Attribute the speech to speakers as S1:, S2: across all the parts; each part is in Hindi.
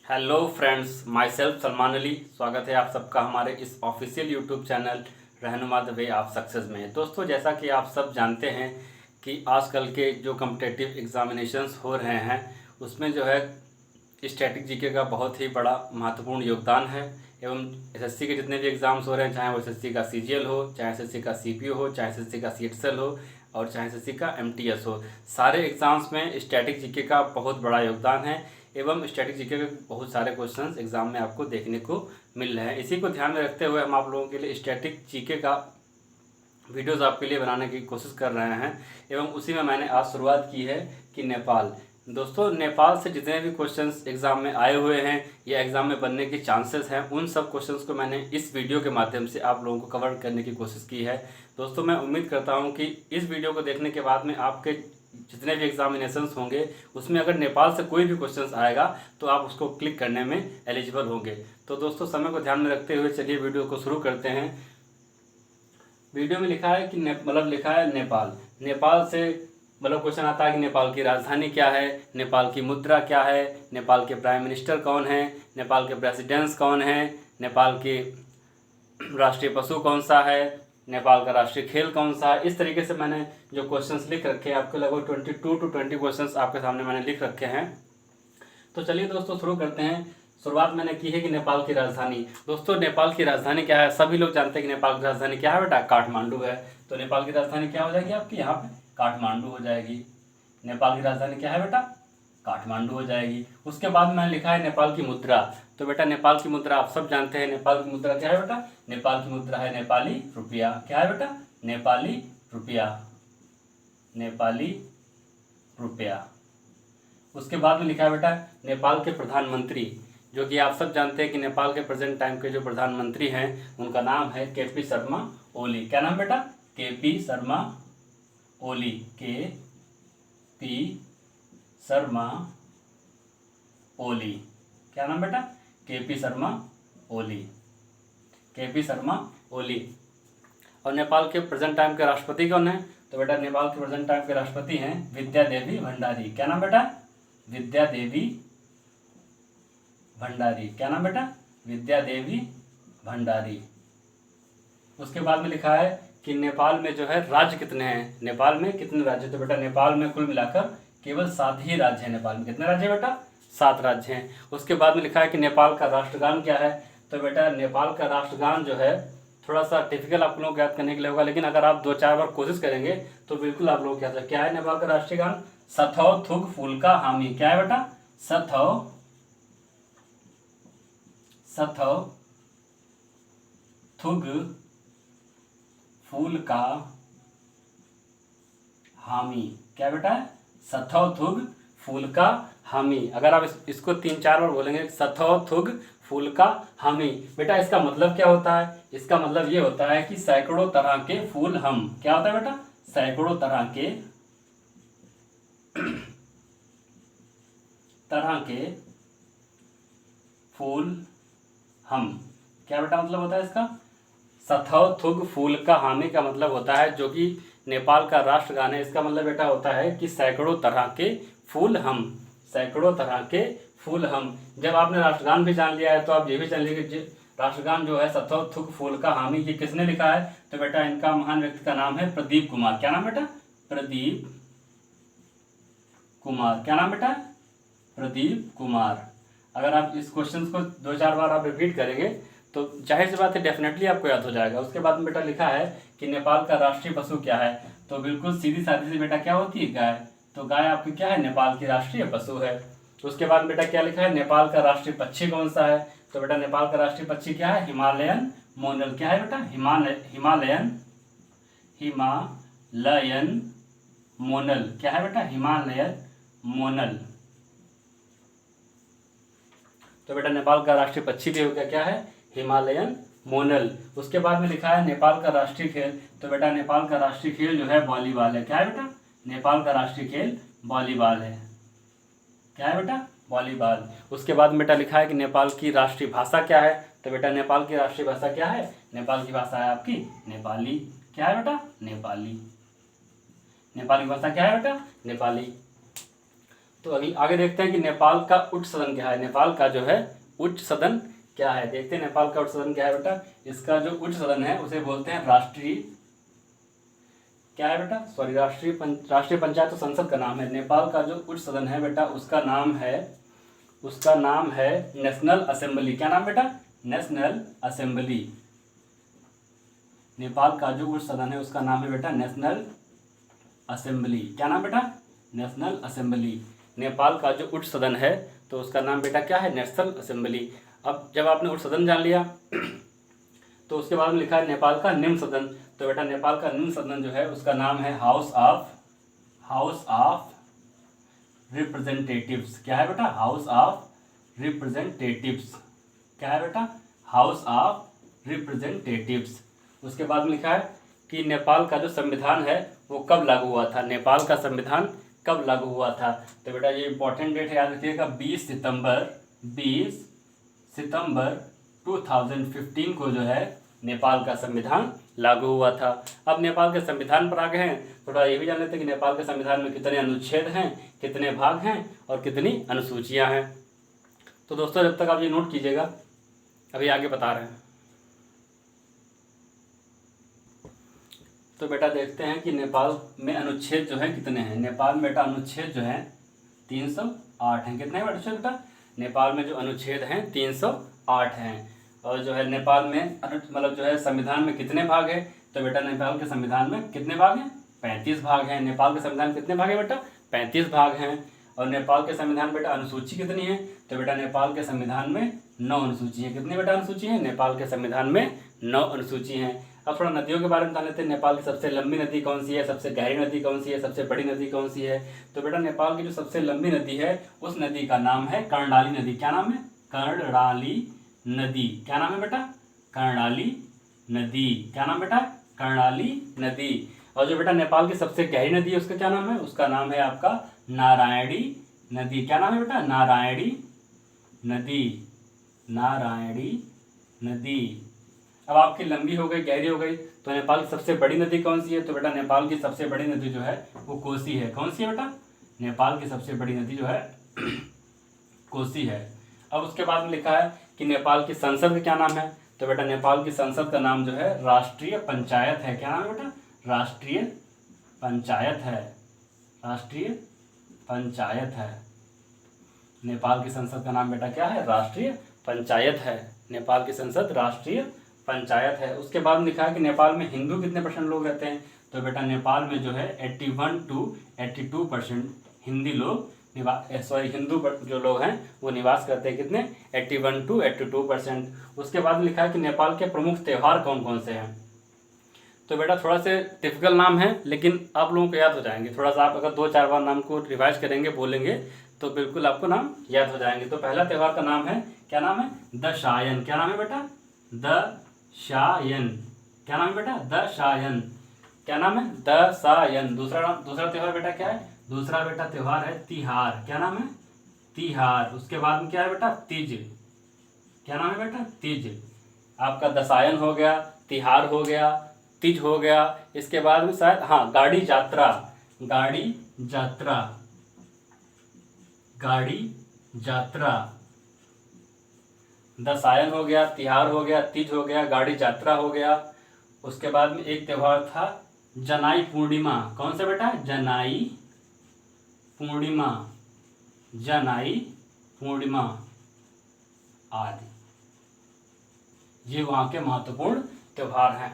S1: Hello friends, my self Salman Ali. स्वागत है आप सबका हमारे इस ऑफिशियल यूट्यूब चैनल रहनुमा द वे ऑफ सक्सेस में। दोस्तों, जैसा कि आप सब जानते हैं कि आजकल के जो कम्पिटिटिव एग्जामिनेशंस हो रहे हैं उसमें जो है स्टैटिक जीके का बहुत ही बड़ा महत्वपूर्ण योगदान है। एवं एसएससी के जितने भी एग्ज़ाम्स हो रहे हैं, चाहे वो एसएससी का सीजीएल हो, चाहे एसएससी का सीपीओ हो, चाहे एसएससी का सीएचएसएल हो और चाहे एसएससी का एमटीएस हो, सारे एग्ज़ाम्स में स्टैटिक जीके का बहुत बड़ा योगदान है। एवं स्टैटिक जीके के बहुत सारे क्वेश्चंस एग्ज़ाम में आपको देखने को मिल रहे हैं। इसी को ध्यान में रखते हुए हम आप लोगों के लिए स्टैटिक जीके का वीडियोज़ आपके लिए बनाने की कोशिश कर रहे हैं। एवं उसी में मैंने आज शुरुआत की है कि नेपाल। दोस्तों, नेपाल से जितने भी क्वेश्चंस एग्ज़ाम में आए हुए हैं या एग्ज़ाम में बनने के चांसेस हैं, उन सब क्वेश्चंस को मैंने इस वीडियो के माध्यम से आप लोगों को कवर करने की कोशिश की है। दोस्तों, मैं उम्मीद करता हूं कि इस वीडियो को देखने के बाद में आपके जितने भी एग्जामिनेशंस होंगे उसमें अगर नेपाल से कोई भी क्वेश्चंस आएगा तो आप उसको क्लिक करने में एलिजिबल होंगे। तो दोस्तों, समय को ध्यान में रखते हुए चलिए वीडियो को शुरू करते हैं। वीडियो में लिखा है कि लिखा है नेपाल। नेपाल से क्वेश्चन आता है कि नेपाल की राजधानी क्या है, नेपाल की मुद्रा क्या है, नेपाल के प्राइम मिनिस्टर कौन है, नेपाल के प्रेसिडेंट्स कौन है, नेपाल के राष्ट्रीय पशु कौन सा है, नेपाल का राष्ट्रीय खेल कौन सा है। इस तरीके से मैंने जो क्वेश्चंस लिख रखे हैं, आपके लगभग 22 to 20 क्वेश्चंस आपके सामने मैंने लिख रखे हैं। तो चलिए दोस्तों शुरू करते हैं। शुरुआत मैंने की है कि नेपाल की राजधानी। दोस्तों, नेपाल की राजधानी क्या है? सभी लोग जानते हैं कि नेपाल की राजधानी क्या है बेटा, काठमांडू है। तो नेपाल की राजधानी क्या हो जाएगी आपकी यहाँ पे, काठमांडू हो जाएगी। नेपाल की राजधानी क्या है बेटा, काठमांडू हो जाएगी। उसके बाद मैंने लिखा है नेपाल की मुद्रा। तो बेटा नेपाल की मुद्रा आप सब जानते हैं। नेपाल की मुद्रा क्या है बेटा, नेपाल की मुद्रा है नेपाली रुपया। क्या है बेटा, नेपाली रुपया, नेपाली रुपया। उसके बाद में लिखा है बेटा नेपाल के प्रधानमंत्री, जो कि आप सब जानते हैं कि नेपाल के प्रेजेंट टाइम के जो प्रधानमंत्री हैं उनका नाम है केपी शर्मा ओली। क्या नाम बेटा, केपी शर्मा ओली, केपी शर्मा ओली। क्या नाम बेटा, केपी शर्मा ओली, केपी शर्मा ओली। और नेपाल के प्रेजेंट टाइम के राष्ट्रपति कौन है? तो बेटा नेपाल के प्रेजेंट टाइम के राष्ट्रपति हैं विद्या देवी भंडारी। क्या नाम बेटा, विद्या देवी भंडारी। क्या नाम बेटा, विद्या देवी भंडारी। उसके बाद में लिखा है कि नेपाल में जो है राज्य कितने हैं, नेपाल में कितने राज्य? तो बेटा नेपाल में कुल मिलाकर केवल 7 ही राज्य हैं। नेपाल में कितने राज्य हैं बेटा, 7 राज्य हैं। उसके बाद में लिखा है कि नेपाल का राष्ट्रगान क्या है? तो बेटा नेपाल का राष्ट्रगान जो है थोड़ा सा डिफिकल्ट आप लोगों को याद करने के लिए होगा, लेकिन अगर आप 2-4 बार कोशिश करेंगे तो बिल्कुल आप लोग क्या है नेपाल का राष्ट्रीय गान, सथौ थुग फूल का हामी। क्या है बेटा, सथौ थुग फूल का हामी। क्या बेटा, सथौ थुग फूल का हामी। अगर आप इसको 3-4 बार बोलेंगे, सथौ थुग फूल का हामी, बेटा इसका मतलब क्या होता है? इसका मतलब ये होता है कि सैकड़ों तरह के फूल हम। क्या होता है बेटा, सैकड़ों तरह के फूल हम। क्या बेटा मतलब होता है इसका, सथौ थुग फूल का हामी का मतलब होता है, जो कि नेपाल का राष्ट्रगान है, इसका मतलब बेटा होता है कि सैकड़ों तरह के फूल हम, सैकड़ों तरह के फूल हम। जब आपने राष्ट्रगान भी जान लिया है तो आप ये भी जान लीजिए कि राष्ट्रगान जो है सथौ थुग फूल का हामी, ये किसने लिखा है? तो बेटा इनका महान व्यक्ति का नाम है प्रदीप कुमार। क्या नाम बेटा, प्रदीप कुमार। क्या नाम बेटा, प्रदीप कुमार। अगर आप इस क्वेश्चन को 2-4 बार आप रिपीट करेंगे तो जाहिर सी बात है डेफिनेटली आपको याद हो जाएगा। उसके बाद में बेटा लिखा है कि नेपाल का राष्ट्रीय पशु क्या है? तो बिल्कुल सीधी सादी सी बेटा क्या होती है, गाय। तो गाय आपकी क्या है, नेपाल की राष्ट्रीय पशु है। उसके बाद बेटा क्या लिखा है, नेपाल का राष्ट्रीय पक्षी कौन सा है? तो बेटा नेपाल का राष्ट्रीय पक्षी क्या है, हिमालयन मोनल। क्या है बेटा, हिमालयन मोनल। क्या है बेटा, हिमालयन मोनल। तो बेटा नेपाल का राष्ट्रीय पक्षी भी हो गया, क्या है, हिमालयन मोनल। उसके बाद में लिखा है नेपाल का राष्ट्रीय खेल। तो बेटा नेपाल का राष्ट्रीय खेल जो है वॉलीबॉल है। क्या है बेटा, नेपाल का राष्ट्रीय खेल वॉलीबॉल है। क्या है बेटा, वॉलीबॉल। उसके बाद में बेटा लिखा है कि नेपाल की राष्ट्रीय भाषा क्या है? तो बेटा नेपाल की राष्ट्रीय भाषा क्या है? नेपाल की भाषा है आपकी नेपाली। क्या है बेटा, नेपाली। नेपाल की भाषा क्या है बेटा, नेपाली। तो अभी आगे देखते हैं कि नेपाल का उच्च सदन क्या है। नेपाल का जो है उच्च सदन क्या है, देखते हैं नेपाल का उच्च सदन क्या है बेटा। इसका जो उच्च सदन है उसे बोलते हैं राष्ट्रीय, क्या है बेटा, सॉरी, राष्ट्रीय पंचायत तो संसद का नाम है। नेपाल का जो उच्च सदन है बेटा उसका नाम है नेशनल असेंबली। क्या नाम बेटा, नेशनल असेंबली। नेपाल का जो उच्च सदन है उसका नाम है बेटा नेशनल असेंबली। क्या नाम बेटा, नेशनल असेंबली। नेपाल का जो उच्च सदन है तो उसका नाम बेटा क्या है, नेशनल असेंबली। अब जब आपने उच्च सदन जान लिया तो उसके बाद में लिखा है नेपाल का निम्न सदन। तो बेटा नेपाल का निम्न सदन जो है उसका नाम है हाउस ऑफ रिप्रेजेंटेटिव्स। क्या है बेटा, हाउस ऑफ रिप्रेजेंटेटिव्स। क्या है बेटा, हाउस ऑफ रिप्रेजेंटेटिव्स। उसके बाद में लिखा है कि नेपाल का जो संविधान है वो कब लागू हुआ था। नेपाल का संविधान कब लागू हुआ था। तो बेटा ये इंपॉर्टेंट डेट है, याद रखिएगा, 20 सितंबर 2015 को जो है नेपाल का संविधान लागू हुआ था। अब नेपाल के संविधान पर आ गए हैं, थोड़ा ये भी जान लेते हैं कि नेपाल के संविधान में कितने अनुच्छेद हैं, कितने भाग हैं और कितनी अनुसूचियां हैं। तो दोस्तों जब तक आप ये नोट कीजिएगा, अभी आगे बता रहे हैं। तो बेटा देखते हैं कि नेपाल में अनुच्छेद जो है कितने हैं। नेपाल में बेटा अनुच्छेद जो है 308 हैं। कितने अनुच्छेद बेटा, नेपाल में जो अनुच्छेद हैं 308 हैं। और जो है नेपाल में मतलब जो है संविधान में कितने भाग है। तो बेटा नेपाल के संविधान में कितने भाग हैं, 35 भाग हैं। नेपाल के संविधान में कितने भाग हैं बेटा, 35 भाग हैं। और नेपाल के संविधान बेटा अनुसूची कितनी है। तो बेटा नेपाल के संविधान में 9 अनुसूची है। कितनी बेटा अनुसूची है, नेपाल के संविधान में 9 अनुसूची हैं। अब थोड़ा नदियों के बारे में जान लेते हैं। नेपाल की सबसे लंबी नदी कौन सी है, सबसे गहरी नदी कौन सी है, सबसे बड़ी नदी कौन सी है। तो बेटा नेपाल की जो सबसे लंबी नदी है उस नदी का नाम है कर्णाली नदी। क्या नाम है, कर्णाली नदी। क्या नाम है बेटा, कर्णाली नदी। क्या नाम बेटा, कर्णाली नदी। और जो बेटा नेपाल की सबसे गहरी नदी है उसका क्या नाम है, उसका नाम है आपका नारायणी नदी। क्या नाम है बेटा, नारायणी नदी, नारायणी नदी। अब आपकी लंबी हो गई, गहरी हो गई, तो नेपाल की सबसे बड़ी नदी कौन सी है। तो बेटा नेपाल की सबसे बड़ी नदी जो है वो कोसी है। कौन सी है बेटा, नेपाल की सबसे बड़ी नदी जो है कोसी है। अब उसके बाद में लिखा है कि नेपाल की संसद का क्या नाम है। तो बेटा नेपाल की संसद का नाम जो है राष्ट्रीय पंचायत है। क्या नाम है बेटा, राष्ट्रीय पंचायत है, राष्ट्रीय पंचायत है। नेपाल की संसद का नाम बेटा क्या है, राष्ट्रीय पंचायत है। नेपाल की संसद राष्ट्रीय पंचायत है। उसके बाद लिखा है कि नेपाल में हिंदू कितने परसेंट लोग रहते हैं। तो बेटा नेपाल में जो है 81 to 82% हिंदी लोग हिंदू जो लोग हैं वो निवास करते हैं। कितने, 81 to 82%। उसके बाद लिखा है कि नेपाल के प्रमुख त्यौहार कौन कौन से हैं। तो बेटा थोड़ा से टिपिकल नाम है लेकिन आप लोगों को याद हो जाएंगे। थोड़ा सा आप अगर 2-4 बार नाम को रिवाइज करेंगे, बोलेंगे तो बिल्कुल आपको नाम याद हो जाएंगे। तो पहला त्यौहार का नाम है, क्या नाम है, दशायन। क्या नाम है बेटा, दशायन। क्या नाम है बेटा, दशायन। क्या नाम है, दशायन। दूसरा त्यौहार बेटा क्या है, दूसरा बेटा त्यौहार है तिहार। क्या नाम है, तिहार। उसके बाद में क्या है बेटा, तीज। क्या नाम है बेटा, तीज। आपका दशायन हो गया, तिहार हो गया, तीज हो गया। इसके बाद में शायद गाड़ी यात्रा, गाड़ी यात्रा, गाड़ी यात्रा। दशायन हो गया, तिहार हो गया, तीज हो गया, गाड़ी यात्रा हो गया। उसके बाद में एक त्यौहार था जनाई पूर्णिमा। कौन सा बेटा, जनाई पूर्णिमा, जनाई पूर्णिमा आदि। ये वहाँ के महत्वपूर्ण त्यौहार हैं।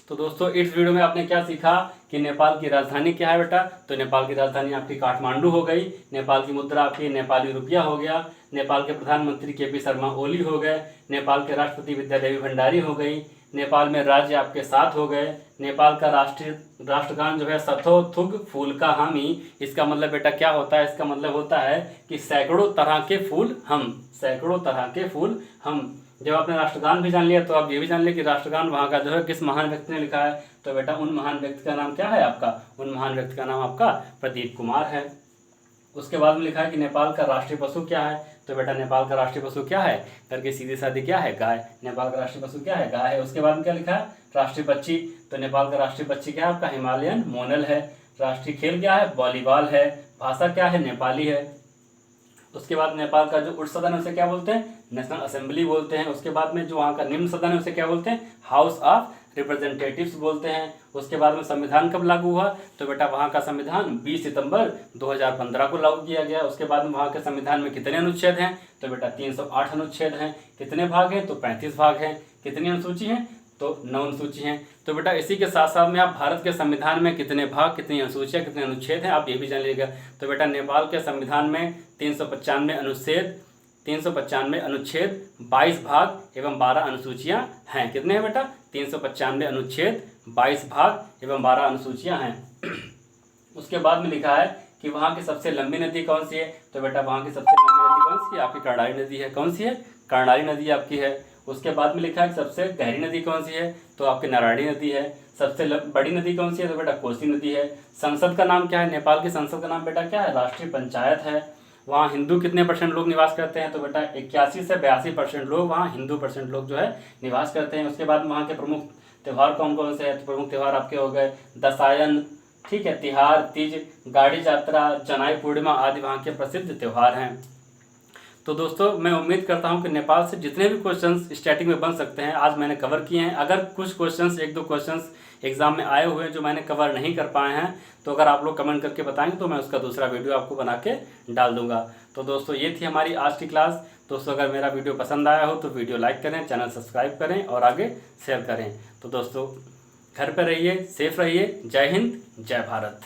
S1: तो दोस्तों इस वीडियो में आपने क्या सीखा कि नेपाल की राजधानी क्या है बेटा। तो नेपाल की राजधानी आपकी काठमांडू हो गई। नेपाल की मुद्रा आपकी नेपाली रुपया हो गया। नेपाल के प्रधानमंत्री के.पी. शर्मा ओली हो गए। नेपाल के राष्ट्रपति विद्यादेवी भंडारी हो गई। नेपाल में राज्य आपके 7 हो गए। नेपाल का राष्ट्रगान जो है सथो थुग फूल का हामी। इसका मतलब बेटा क्या होता है, इसका मतलब होता है कि सैकड़ों तरह के फूल हम, सैकड़ों तरह के फूल हम। जब आपने राष्ट्रगान भी जान लिया तो आप ये भी जान लिया कि राष्ट्रगान वहाँ का जो है किस महान व्यक्ति ने लिखा है। तो बेटा उन महान व्यक्ति का नाम क्या है आपका, उन महान व्यक्ति का नाम आपका प्रदीप कुमार है। उसके बाद में लिखा है कि नेपाल का राष्ट्रीय पशु क्या है। तो बेटा नेपाल का राष्ट्रीय पशु क्या है करके सीधी सादी क्या है, गाय। नेपाल का राष्ट्रीय पशु क्या है, गाय है। उसके बाद में क्या लिखा है, राष्ट्रीय पक्षी। तो नेपाल का राष्ट्रीय पक्षी क्या है आपका, हिमालयन मोनल है। राष्ट्रीय खेल क्या है, वॉलीबॉल है। भाषा क्या है, नेपाली है। उसके बाद नेपाल का जो उच्च सदन है उसे क्या बोलते हैं, नेशनल असेंबली बोलते हैं। उसके बाद में जो वहाँ का निम्न सदन है उसे क्या बोलते हैं, हाउस ऑफ रिप्रेजेंटेटिव्स बोलते हैं। उसके बाद में संविधान कब लागू हुआ, तो बेटा वहाँ का संविधान 20 सितंबर 2015 को लागू किया गया। उसके बाद में वहाँ के संविधान में कितने अनुच्छेद हैं, तो बेटा 308 अनुच्छेद हैं। कितने भाग हैं, तो 35 भाग हैं। कितनी अनुसूची हैं, तो 9 अनुसूची हैं। तो बेटा इसी के साथ साथ में आप भारत के संविधान में कितने भाग, कितनी अनुसूचियाँ, कितने अनुच्छेद हैं, आप ये भी जान लीजिएगा। तो बेटा नेपाल के संविधान में 395 अनुच्छेद 22 भाग एवं 12 अनुसूचियाँ हैं। कितने हैं बेटा, 395 अनुच्छेद 22 भाग एवं 12 अनुसूचियाँ हैं। उसके बाद में लिखा है कि वहाँ की सबसे लंबी नदी कौन सी है, तो बेटा वहाँ की सबसे लंबी नदी कौन सी है, आपकी कर्णाली नदी है। कौन सी है, कर्णाली नदी आपकी है। उसके बाद में लिखा है कि सबसे गहरी नदी कौन सी है, तो आपकी नारायणी नदी है। सबसे बड़ी नदी कौन सी है, तो बेटा कोसी नदी है। संसद का नाम क्या है, नेपाल की संसद का नाम बेटा क्या है, राष्ट्रीय पंचायत है। वहाँ हिंदू कितने % लोग निवास करते हैं, तो बेटा 81 से 82% लोग वहाँ हिंदू % लोग जो है निवास करते हैं। उसके बाद वहाँ के प्रमुख त्यौहार कौन कौन से हैं, तो प्रमुख त्यौहार आपके हो गए दशायन, ठीक है, तिहार, तीज, गाड़ी यात्रा, जनाई पूर्णिमा आदि वहाँ के प्रसिद्ध त्यौहार हैं। तो दोस्तों मैं उम्मीद करता हूं कि नेपाल से जितने भी क्वेश्चंस स्टार्टिंग में बन सकते हैं आज मैंने कवर किए हैं। अगर कुछ क्वेश्चंस, 1-2 क्वेश्चंस एग्जाम में आए हुए हैं जो मैंने कवर नहीं कर पाए हैं, तो अगर आप लोग कमेंट करके बताएंगे तो मैं उसका दूसरा वीडियो आपको बना के डाल दूंगा। तो दोस्तों ये थी हमारी आज की क्लास। दोस्तों अगर मेरा वीडियो पसंद आया हो तो वीडियो लाइक करें, चैनल सब्सक्राइब करें और आगे शेयर करें। तो दोस्तों घर पर रहिए, सेफ रहिए। जय हिंद, जय भारत।